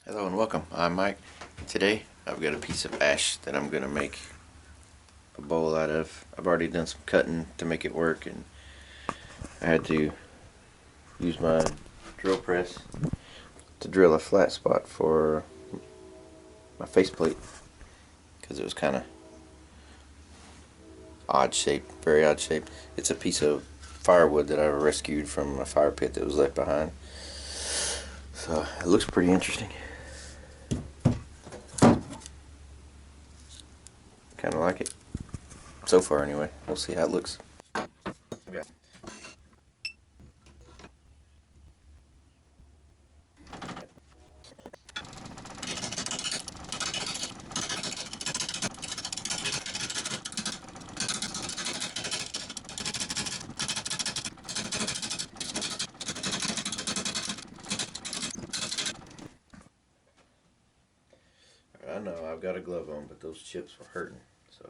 Hello and welcome. I'm Mike. Today I've got a piece of ash that I'm going to make a bowl out of. I've already done some cutting to make it work, and I had to use my drill press to drill a flat spot for my faceplate because it was kind of odd shaped, very odd shaped. It's a piece of firewood that I rescued from a fire pit that was left behind. So it looks pretty interesting. Kind of like it so far anyway. We'll see how it looks. Okay. I know I've got a glove on, but those chips were hurting, so.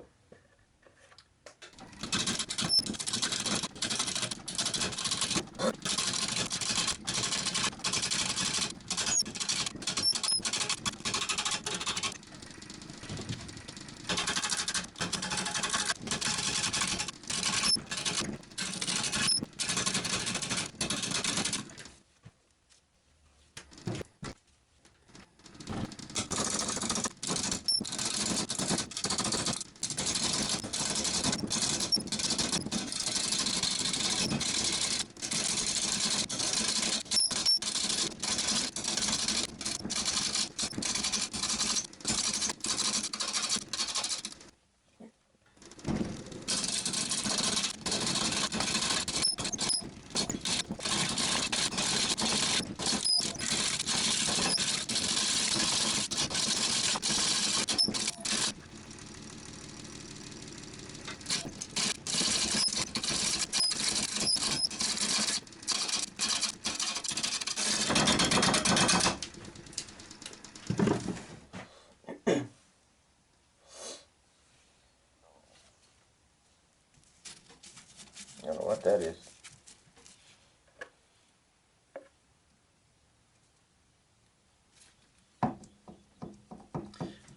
I don't know what that is.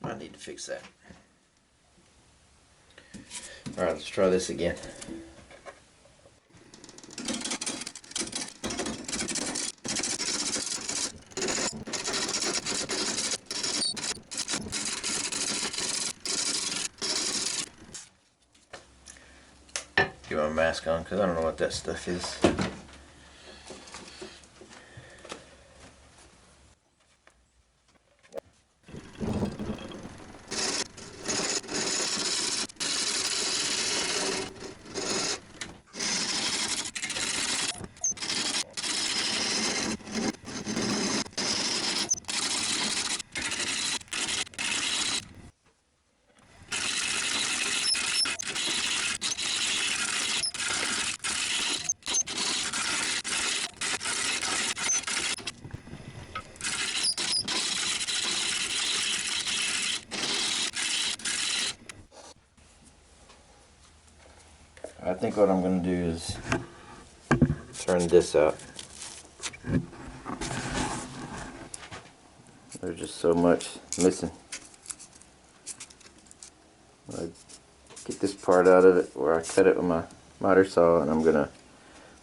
I need to fix that. Alright, let's try this again. Get my mask on because I don't know what that stuff is. I think what I'm going to do is turn this out. There's just so much missing. I get this part out of it where I cut it with my miter saw, and I'm going to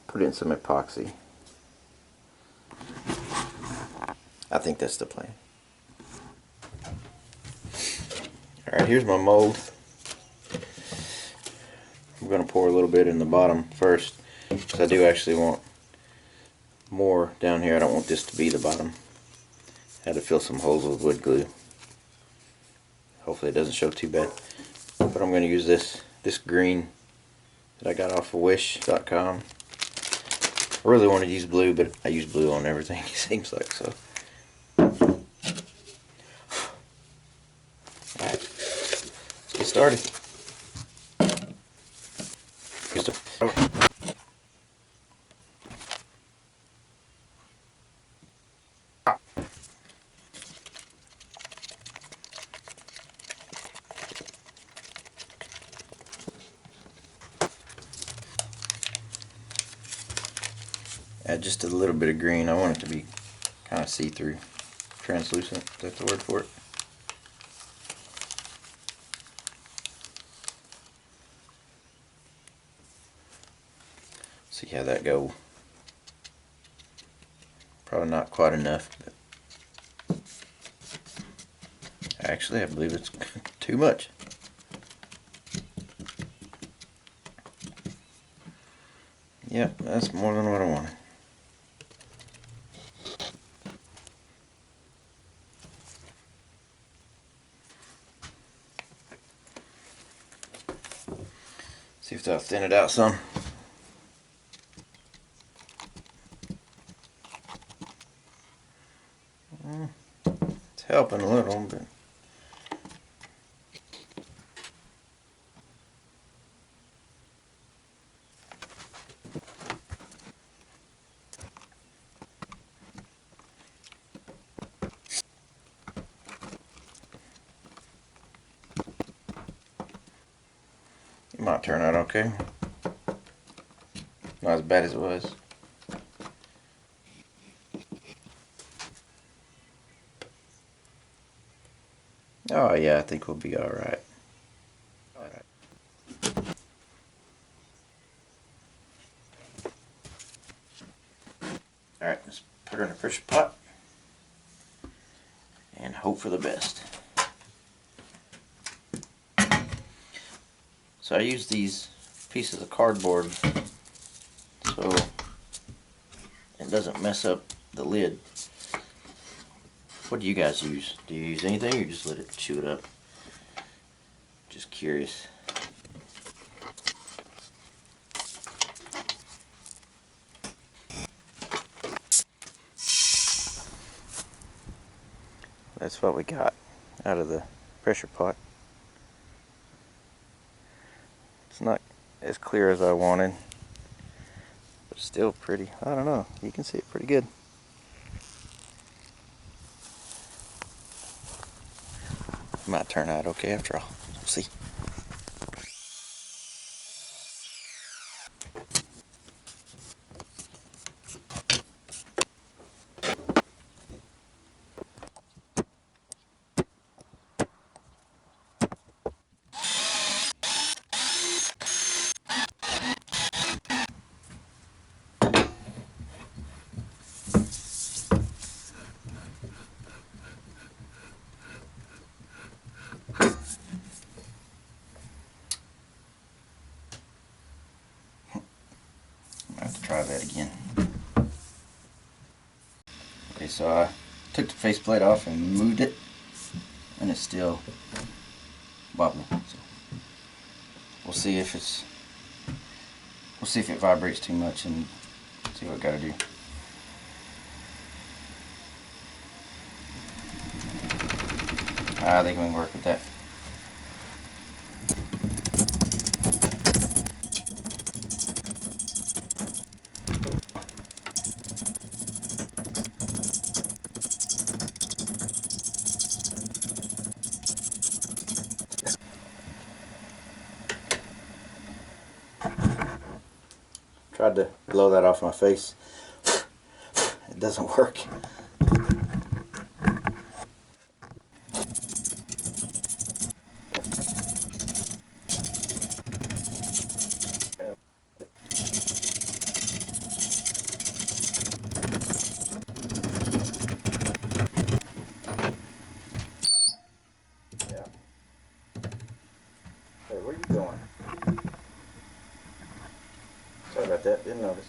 put it in some epoxy. I think that's the plan. Alright, here's my mold. I'm going to pour a little bit in the bottom first, because I do actually want more down here. I don't want this to be the bottom. I had to fill some holes with wood glue. Hopefully it doesn't show too bad. But I'm going to use this green that I got off of wish.com. I really wanted to use blue, but I use blue on everything, it seems like, so. Alright, let's get started. Add just a little bit of green. I want it to be kind of see-through. translucent. Is that the word for it? See how that go. Probably not quite enough, but actually I believe it's too much. Yep, that's more than what I wanted. See if that'll thin it out some. It's helping a little, but it might turn out okay. Not as bad as it was. Oh yeah, I think we'll be alright. Alright, let's put her in a pressure pot and hope for the best. So I use these pieces of cardboard so it doesn't mess up the lid. What do you guys use? Do you use anything or just let it chew it up? Just curious. That's what we got out of the pressure pot. It's not as clear as I wanted, but still pretty. I don't know, you can see it pretty good. Might turn out okay after all. We'll see. I have to try that again. Okay, so I took the faceplate off and moved it, and it's still wobbly. So we'll see if it vibrates too much and see what I gotta do. I think we can work with that. Tried to blow that off my face. It doesn't work. Yeah. Hey, where are you going? Sorry about that, didn't notice.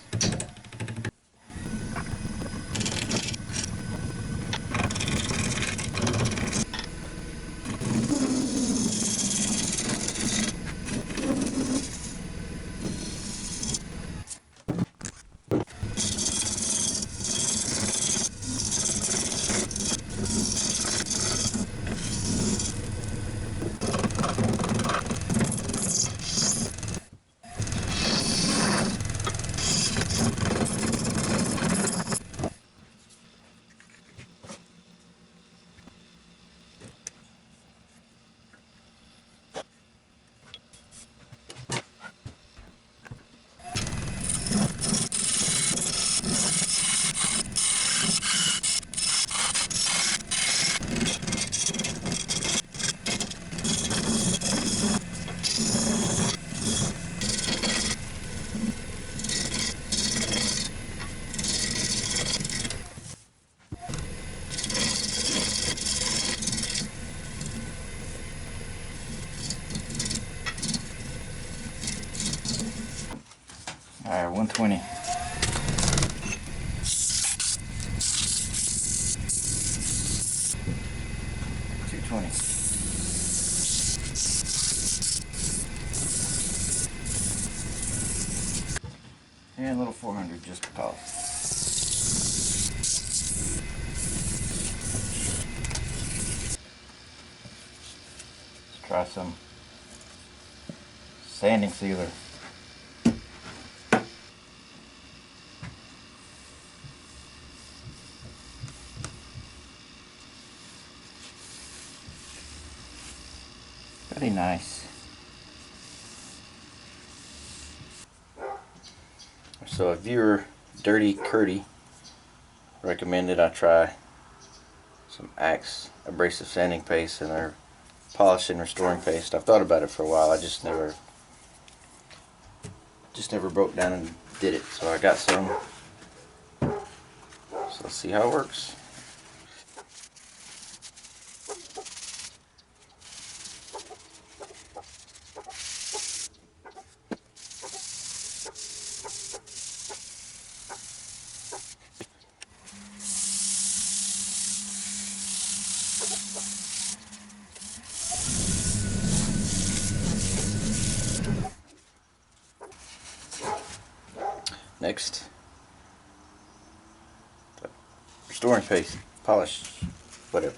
Alright, 120. 220. And a little 400 just because. Let's try some sanding sealer. Pretty nice. So a viewer, Dirty Curdy, recommended I try some Axe abrasive sanding paste and their polish and restoring paste. I've thought about it for a while. I just never broke down and did it. So I got some. So let's see how it works. Next, restoring paste, polish, whatever.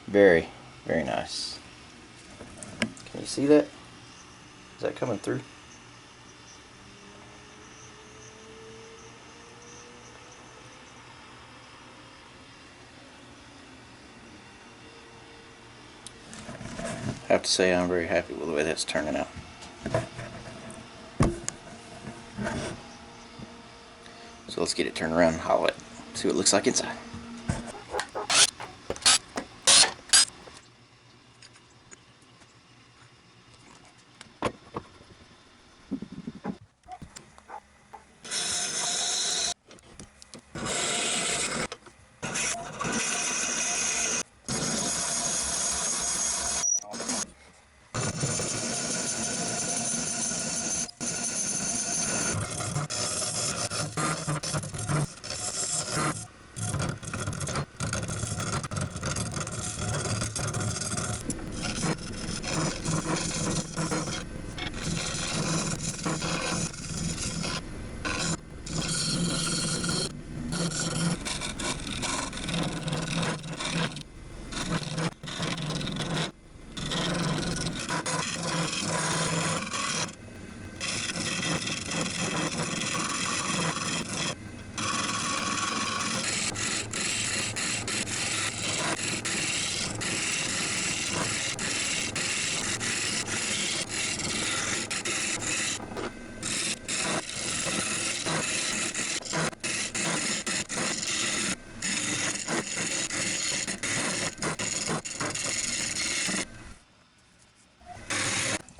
Very, very nice. Can you see that? Is that coming through? I have to say I'm very happy with the way that's turning out. So let's get it turned around and hollow it. See what it looks like inside.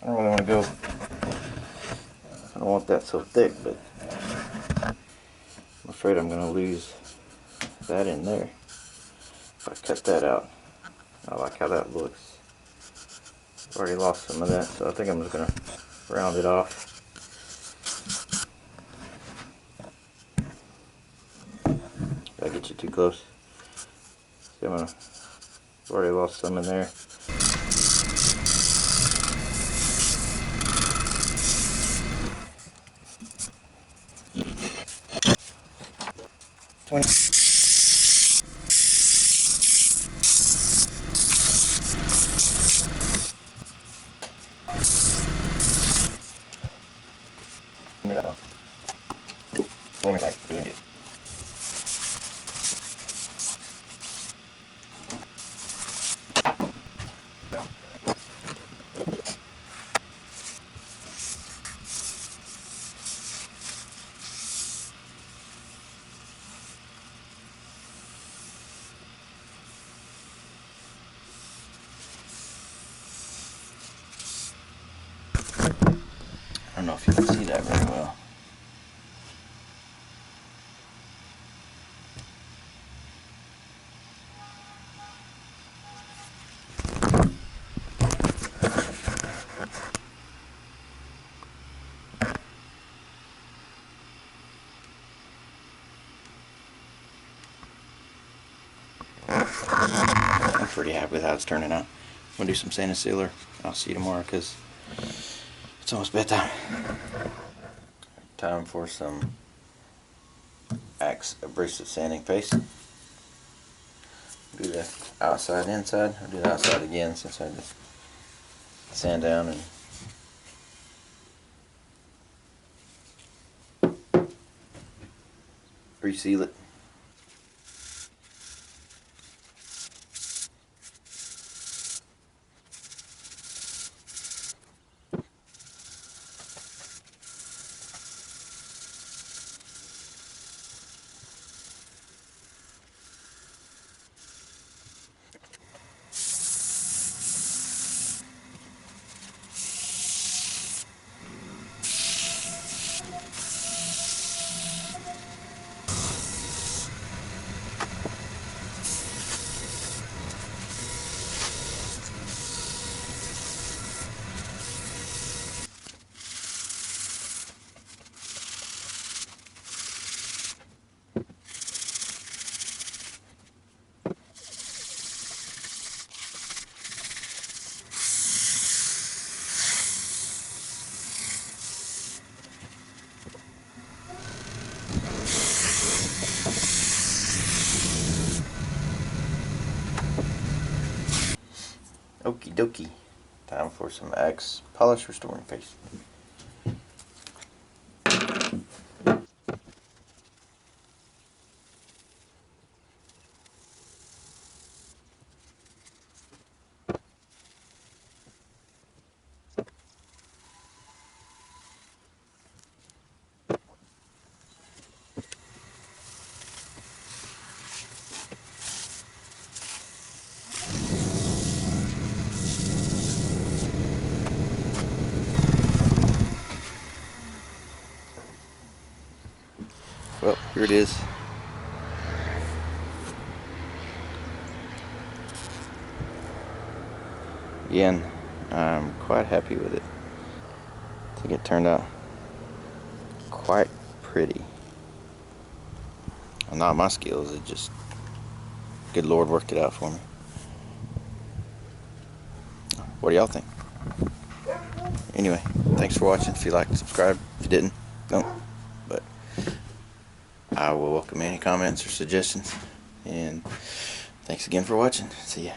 I don't really want to go, I don't want that so thick, but I'm afraid I'm going to lose that in there. If I cut that out, I like how that looks. I've already lost some of that, so I think I'm just going to round it off. Did I get you too close? See, I've already lost some in there. if you can see that very well. I'm pretty happy with how it's turning out. I'm gonna do some sand and sealer. I'll see you tomorrow because it's almost bedtime. Time for some Axe abrasive sanding paste. Do the outside and inside. I'll do the outside again since I just sand down and reseal it. Okie dokie. Time for some Axe polish restoring paste. Well, here it is. Again, I'm quite happy with it. I think it turned out quite pretty. Well, not my skills, it just, good Lord worked it out for me. What do y'all think? Anyway, thanks for watching. If you liked, subscribe. If you didn't, don't. But I will welcome any comments or suggestions. And thanks again for watching. See ya.